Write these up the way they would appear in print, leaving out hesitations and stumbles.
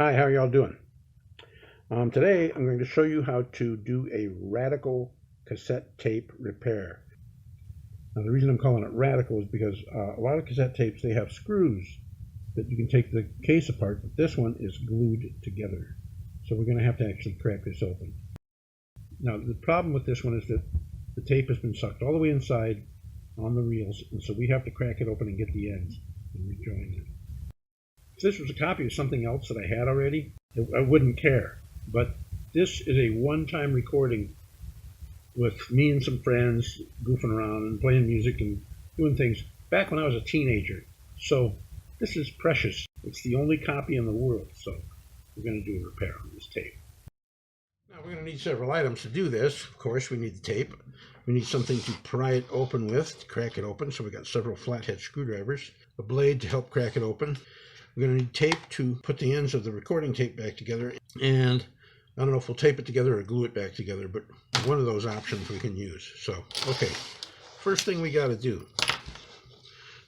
Hi, how are y'all doing? Today I'm going to show you how to do a radical cassette tape repair. Now the reason I'm calling it radical is because a lot of cassette tapes, they have screws that you can take the case apart, but this one is glued together. So we're going to have to actually crack this open. Now the problem with this one is that the tape has been sucked all the way inside on the reels, and so we have to crack it open and get the ends and rejoin it. If this was a copy of something else that I had already, I wouldn't care. But this is a one-time recording with me and some friends goofing around and playing music and doing things back when I was a teenager. So this is precious. It's the only copy in the world, so we're going to do a repair on this tape. Now we're going to need several items to do this. Of course, we need the tape. We need something to pry it open with, to crack it open. So we got several flathead screwdrivers, a blade to help crack it open. We're going to need tape to put the ends of the recording tape back together, and I don't know if we'll tape it together or glue it back together, but one of those options we can use. So, okay, first thing we got to do.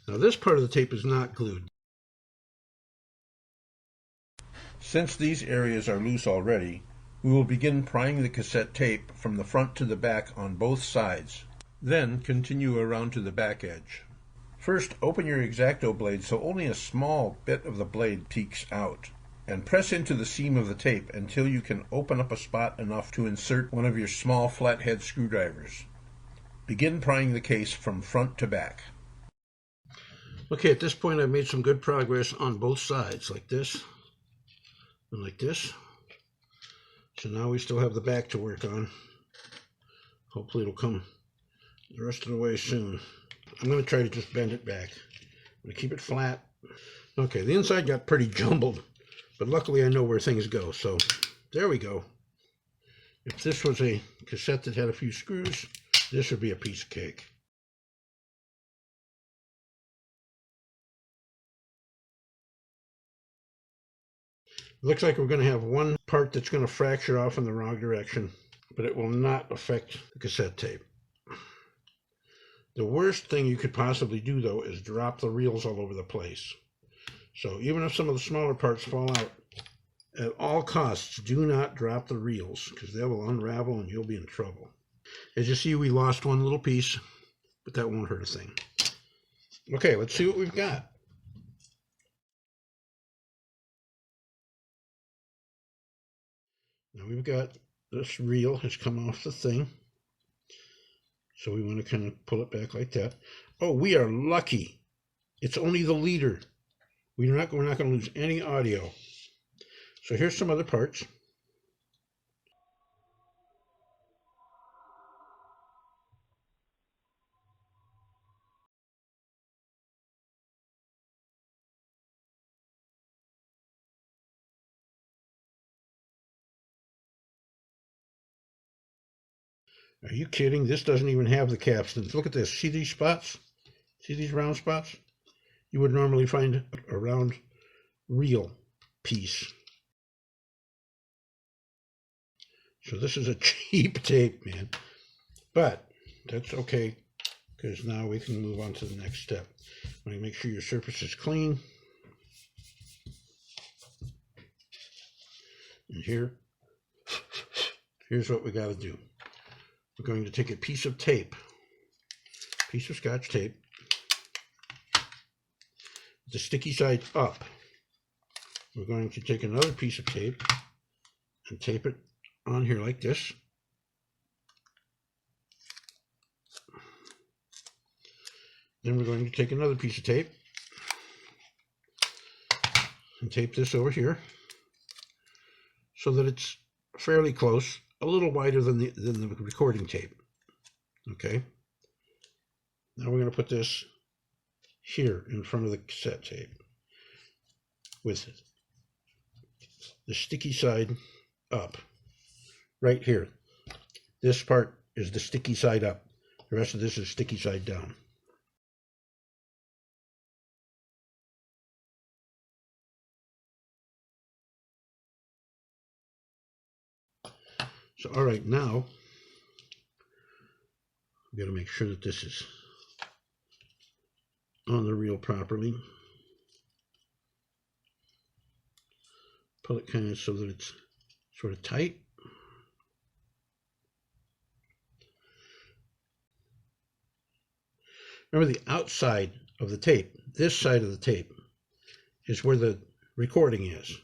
Now this part of the tape is not glued. Since these areas are loose already, we will begin prying the cassette tape from the front to the back on both sides. Then continue around to the back edge. First, open your X-Acto blade so only a small bit of the blade peeks out, and press into the seam of the tape until you can open up a spot enough to insert one of your small flathead screwdrivers. Begin prying the case from front to back. Okay, at this point I've made some good progress on both sides, like this and like this. So now we still have the back to work on. Hopefully it'll come the rest of the way soon. I'm going to try to just bend it back. I'm going to keep it flat. Okay, the inside got pretty jumbled, but luckily I know where things go, so there we go. If this was a cassette that had a few screws, this would be a piece of cake. It looks like we're going to have one part that's going to fracture off in the wrong direction, but it will not affect the cassette tape. The worst thing you could possibly do, though, is drop the reels all over the place. So even if some of the smaller parts fall out, at all costs, do not drop the reels, because they will unravel and you'll be in trouble. As you see, we lost one little piece, but that won't hurt a thing. Okay, let's see what we've got. Now we've got this reel has come off the thing. So we want to kind of pull it back like that. Oh, we are lucky. It's only the leader. We're not going to lose any audio. So here's some other parts. Are you kidding? This doesn't even have the capstans. Look at this. See these spots? See these round spots? You would normally find a round reel piece. So this is a cheap tape, man. But that's okay, because now we can move on to the next step. Want to make sure your surface is clean. And here's what we got to do. We're going to take a piece of tape, piece of Scotch tape, the sticky side up. We're going to take another piece of tape and tape it on here like this. Then we're going to take another piece of tape and tape this over here so that it's fairly close, a little wider than the recording tape. Okay. Now we're going to put this here in front of the cassette tape with the sticky side up. Right here. This part is the sticky side up. The rest of this is sticky side down. So, all right, now we got to make sure that this is on the reel properly. pull it kind of so that it's sort of tight. Remember the outside of the tape, this side of the tape, is where the recording is.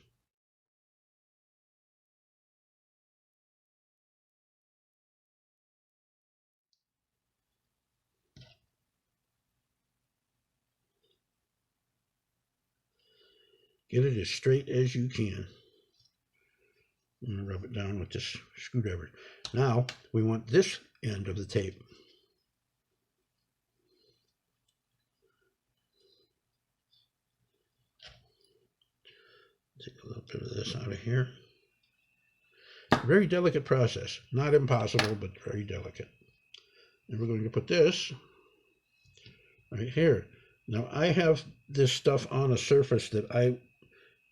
Get it as straight as you can. I'm going to rub it down with this screwdriver. Now we want this end of the tape. Take a little bit of this out of here. Very delicate process. Not impossible, but very delicate. And we're going to put this right here. Now I have this stuff on a surface that I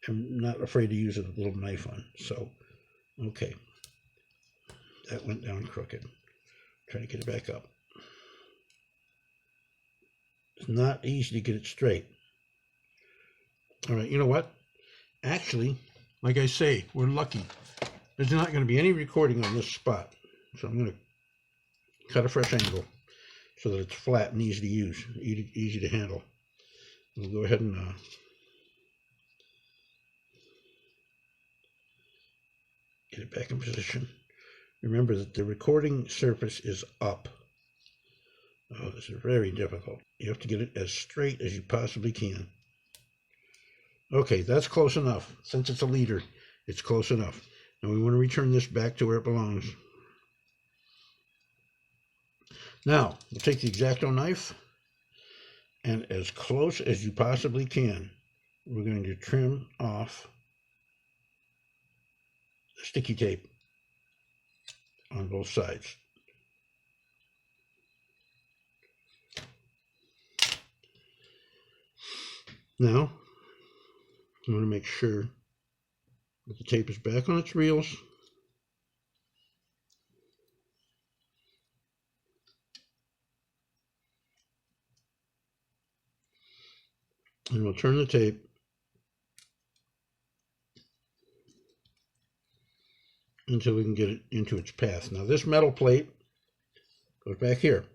am not afraid to use a little knife on. So, okay. That went down crooked. Try to get it back up. It's not easy to get it straight. All right, you know what? Actually, like I say, we're lucky. There's not going to be any recording on this spot. So I'm going to cut a fresh angle so that it's flat and easy to use, easy to handle. We'll go ahead and get it back in position. Remember that the recording surface is up. Oh, this is very difficult. You have to get it as straight as you possibly can. Okay, that's close enough. Since it's a leader, it's close enough. Now we want to return this back to where it belongs. Now, we'll take the X-Acto knife, and as close as you possibly can, we're going to trim off the sticky tape on both sides. Now, I'm going to make sure that the tape is back on its reels. And we'll turn the tape until we can get it into its path. Now this metal plate goes back here.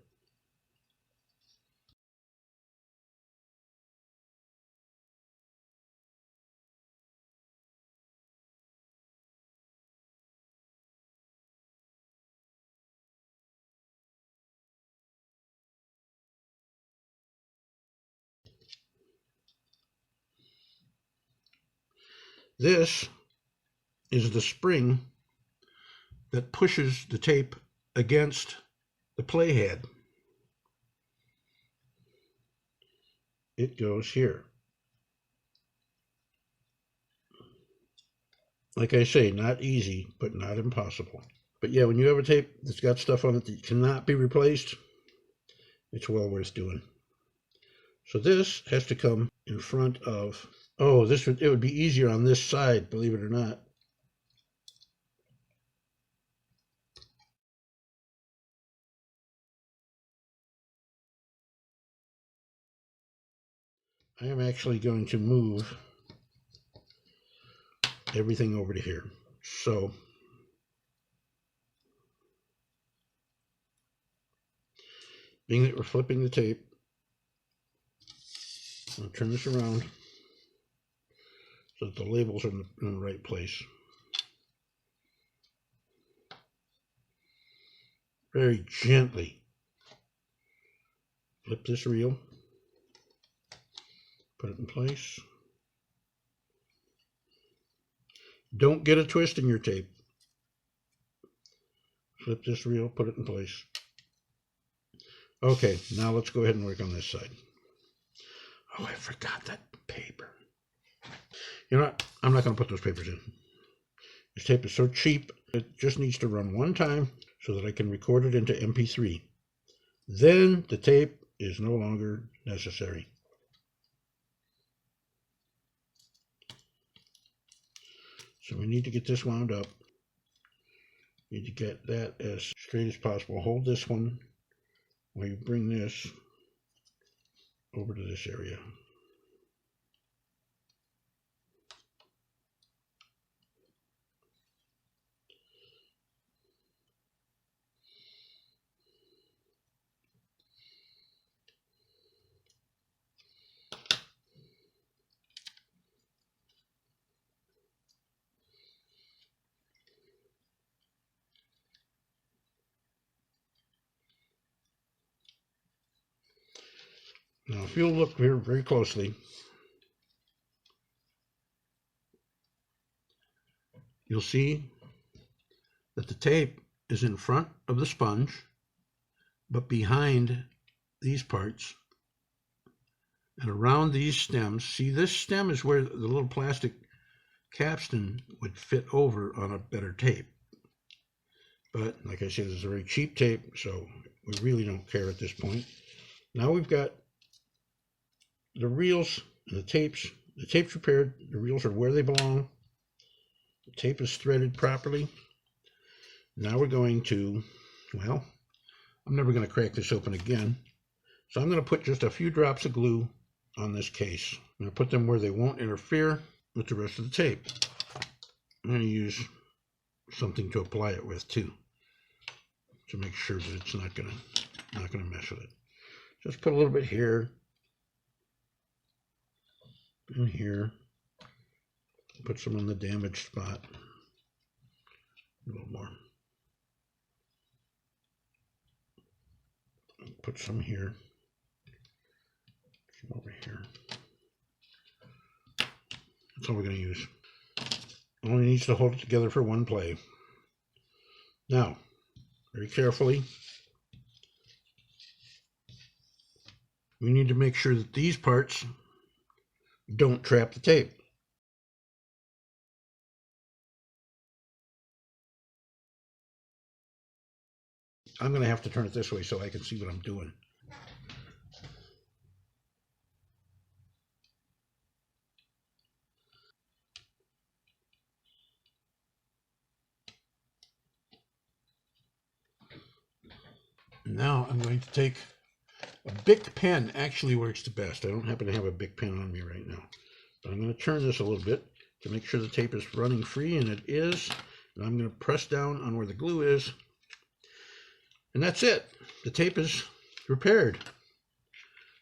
This is the spring that pushes the tape against the playhead. It goes here. Like I say, not easy, but not impossible. But yeah, when you have a tape that's got stuff on it that cannot be replaced, it's well worth doing. So this has to come in front of, oh, it would be easier on this side, believe it or not. I am actually going to move everything over to here. So being that we're flipping the tape, I'll turn this around so that the labels are in the right place. Very gently flip this reel, put it in place. Don't get a twist in your tape. Flip this reel, put it in place. Okay, now let's go ahead and work on this side. Oh, I forgot that paper. You know what? I'm not going to put those papers in. This tape is so cheap, it just needs to run one time so that I can record it into MP3. Then the tape is no longer necessary. So we need to get this wound up. Need to get that as straight as possible. Hold this one while you bring this over to this area. Now, if you'll look here very closely, you'll see that the tape is in front of the sponge, but behind these parts and around these stems. See, this stem is where the little plastic capstan would fit over on a better tape. But like I said, it's a very cheap tape, so we really don't care at this point. Now we've got the reels and the tapes. The tape's repaired. The reels are where they belong. The tape is threaded properly. Now we're going to, well, I'm never going to crack this open again. So I'm going to put just a few drops of glue on this case. I'm going to put them where they won't interfere with the rest of the tape. I'm going to use something to apply it with too, to make sure that it's not going to mess with it. Just put a little bit here, and here. Put some on the damaged spot. A little more. Put some here. Some over here. That's all we're going to use. Only needs to hold it together for one play. Now, very carefully, we need to make sure that these parts don't trap the tape. I'm going to have to turn it this way so I can see what I'm doing. Now I'm going to take a Bic pen. Actually works the best. I don't happen to have a Bic pen on me right now. But I'm going to turn this a little bit to make sure the tape is running free, and it is. And I'm going to press down on where the glue is. And that's it. The tape is repaired.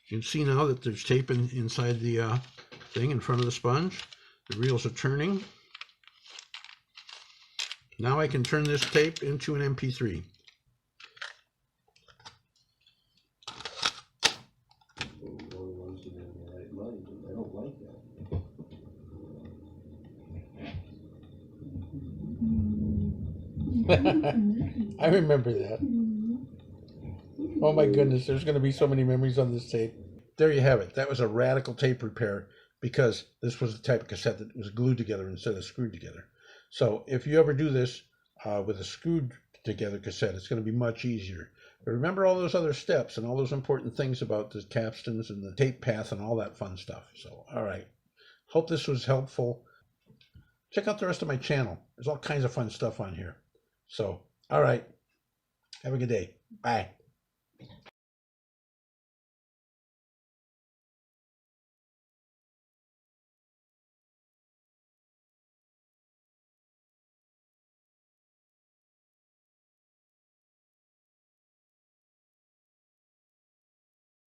You can see now that there's tape inside the thing in front of the sponge. The reels are turning. Now I can turn this tape into an MP3. I remember that. Oh my goodness, there's going to be so many memories on this tape. There you have it. That was a radical tape repair because this was the type of cassette that was glued together instead of screwed together. So if you ever do this with a screwed together cassette, it's going to be much easier. But remember all those other steps and all those important things about the capstans and the tape path and all that fun stuff. So, all right. Hope this was helpful. Check out the rest of my channel. There's all kinds of fun stuff on here. So, all right. Have a good day. Bye.